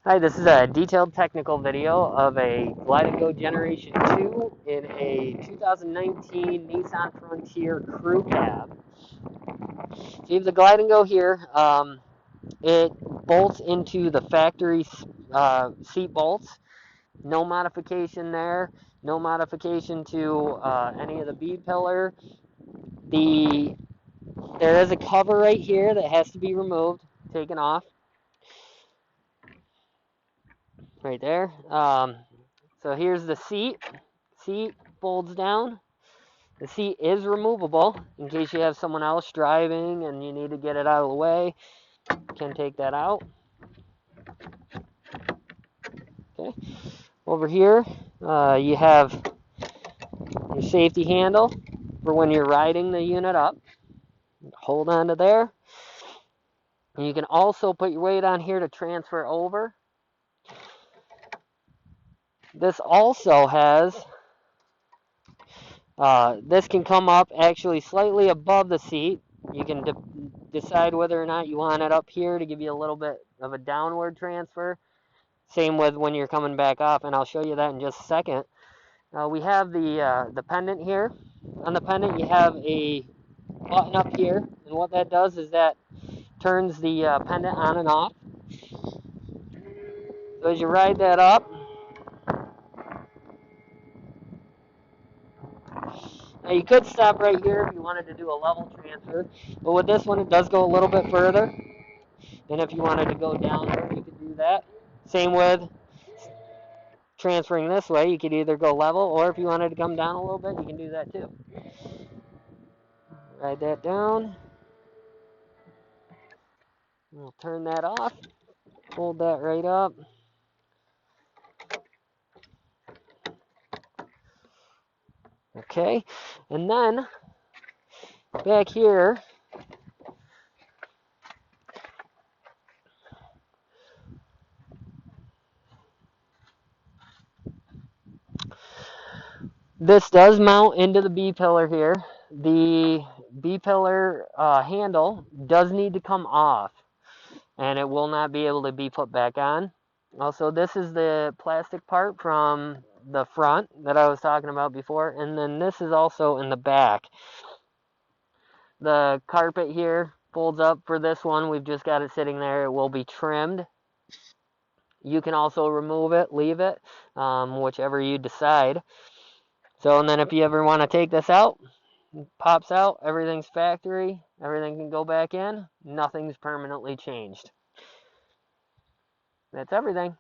Hi, this is a detailed technical video of a Glide & Go Generation 2 in a 2019 Nissan Frontier Crew Cab. So you have the Glide & Go here. It bolts into the factory seat bolts. No modification there. No modification to any of the B-pillar. There is a cover right here that has to be removed, taken off. Right there. So here's the seat. Seat folds down. The seat is removable in case you have someone else driving and you need to get it out of the way. You can take that out. Okay. Over here, you have your safety handle for when you're riding the unit up. Hold on to there. And you can also put your weight on here to transfer over. This also has this can come up actually slightly above the seat. You can decide whether or not you want it up here to give you a little bit of a downward transfer. Same with when you're coming back off, and I'll show you that in just a second. We have the pendant here. On the pendant, you have a button up here, and what that does is that turns the pendant on and off. So as you ride that up, now you could stop right here if you wanted to do a level transfer, but with this one, it does go a little bit further. And if you wanted to go downward, you could do that. Same with transferring this way. You could either go level, or if you wanted to come down a little bit, you can do that too. Ride that down. We'll turn that off. Hold that right up. Okay. And then back here, this does mount into the B-pillar here. The B-pillar handle does need to come off, and it will not be able to be put back on. Also, this is the plastic part from the front that I was talking about before, and then this is also in the back. The carpet here folds up for this one. We've just got it sitting there. It will be trimmed. You can also remove it, leave it, whichever you decide. So, and then if you ever want to take this out, it pops out, everything's factory, everything can go back in, nothing's permanently changed. That's everything.